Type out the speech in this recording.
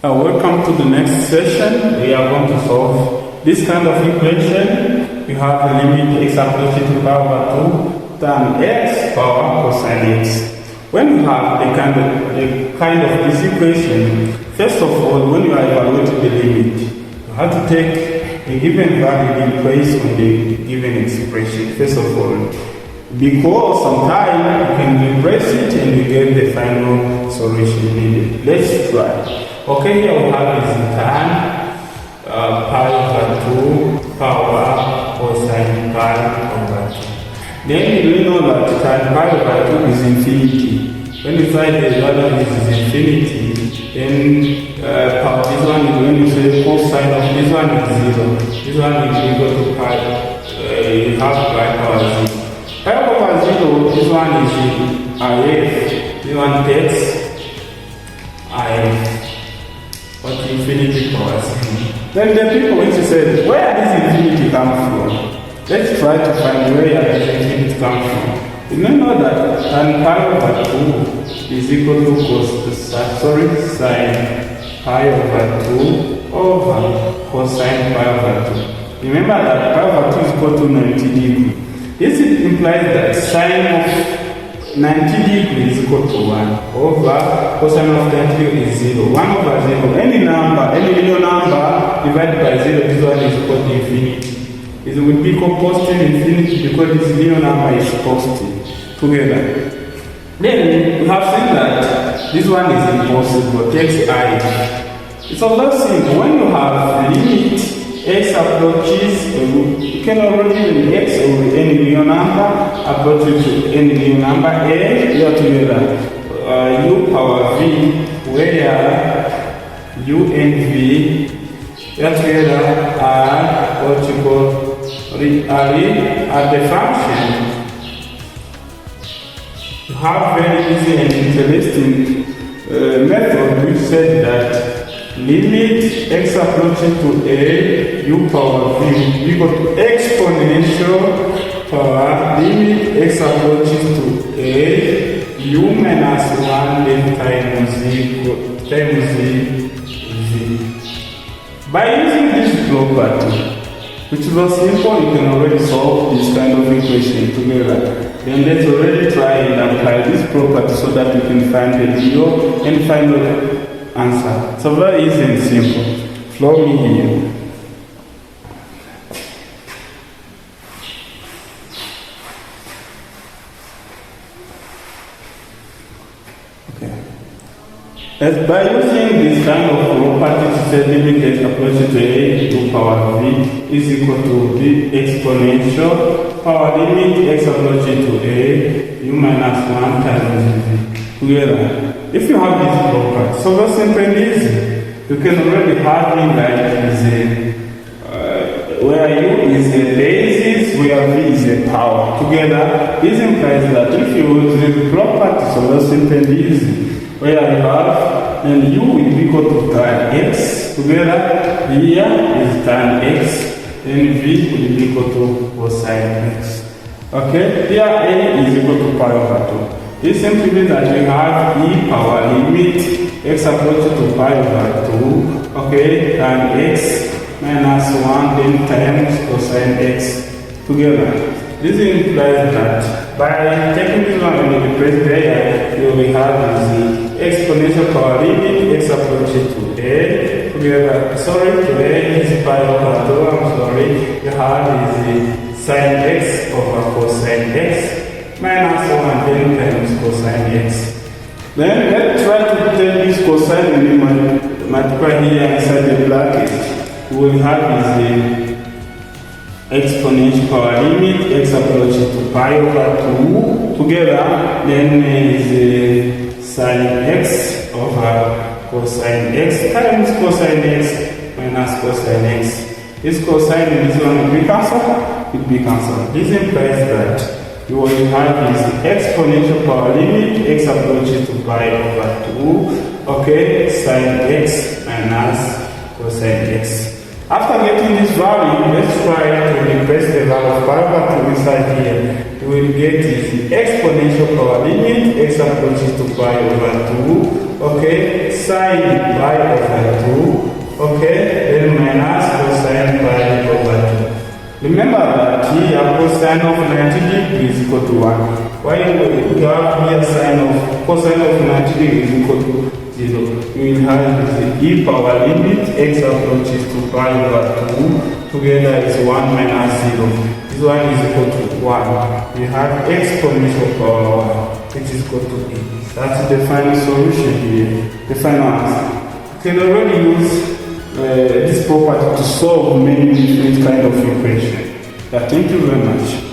Welcome to the next session. We are going to solve this kind of equation. We have the limit x approaching to the power of 2 tan x power cosine x. When you have a kind of this equation, first of all, when you are evaluating the limit, you have to take a given value and place on the given expression, first of all. Because sometimes you can replace it and you get the final solution needed. Let's try. Okay, here we have is tan pi over 2 power cosine pi over 2. Then we know that tan pi over 2 is infinity. When you find the value is infinity, then this one is when you say cosine of this one is 0. This one is equal to pi, you have pi power 0. Pi over 0, this one is if, this one takes if. But infinity power 0. Then the people which said, where does infinity come from? Let's try to find where does infinity come from. You know that tan pi over 2 is equal to sine pi over 2 over cosine pi over 2. Remember that pi over 2 is equal to 90 degrees. This implies that sine of 90 degrees is equal to 1 over cosine of 90 is 0. 1 over 0. Any number, any real number divided by 0, this one is equal to infinity. It will be composting infinity because this real number is positive together. Then we have seen that this one is impossible. Takes I. It's also simple. When you have limit x approaches, you can already x over any real number approaches to any real number a, you are together u power v, where u and v, you are together are what you call are the function. You have very easy and interesting method which said that limit x approaching to a u power v equal to exponential power limit x approaching to a u minus 1 then times v. By using this property, which was simple, you can already solve this kind of equation together. Then let's already try and apply this property so that we can find the real and final answer. So very easy and simple. Follow me here. Okay. As by using this kind of property to say limit x approaching to a to power v is equal to the exponential power limit x approaching to a u minus 1 times v together. If you have this property, so very simple and easy, you can already have it like is where u is a basis, where v is a power together. This implies that if you use this property, so very simple and easy, where you have, then u will be equal to tan x together. Here is tan x, then v will be equal to cosine x. Okay, here a is equal to pi over 2. This simply means that we have e power limit x approaching to pi over 2. Okay, tan x minus 1 then times cosine x together. This implies that by taking this one and the place there, you will have the exponential power limit x approaching to a together. To a is pi over 2. I'm sorry. You have is sin x over cosine x minus 1 then times cosine x. Then let's try to take this cosine and multiply here inside the bracket. We will have is the exponential power limit x approaching to pi over 2 together, then is sin x over cosine x times cosine x minus cosine x. This cosine and this one will be cancelled. It will be cancelled. This implies that you will have is exponential power limit x approaching to pi over 2. Okay, sin x minus cosine x. After getting this value, let's try to replace the value of pi over 2 inside here. We will we get is the exponential power limit, x approaches to pi over 2, okay, sine pi over 2, okay, then minus cosine pi over 2. Remember that here cosine of 90 degrees is equal to 1. While we have here sine of cosine of 90 degrees is equal to 0. We will have the e power limit, x approaches to pi over 2, together is 1 minus 0. This one is equal to 1. We have exponential power, which is equal to e. That's the final solution here, the final answer. You can already use this property to solve many different kind of equations. Thank you very much.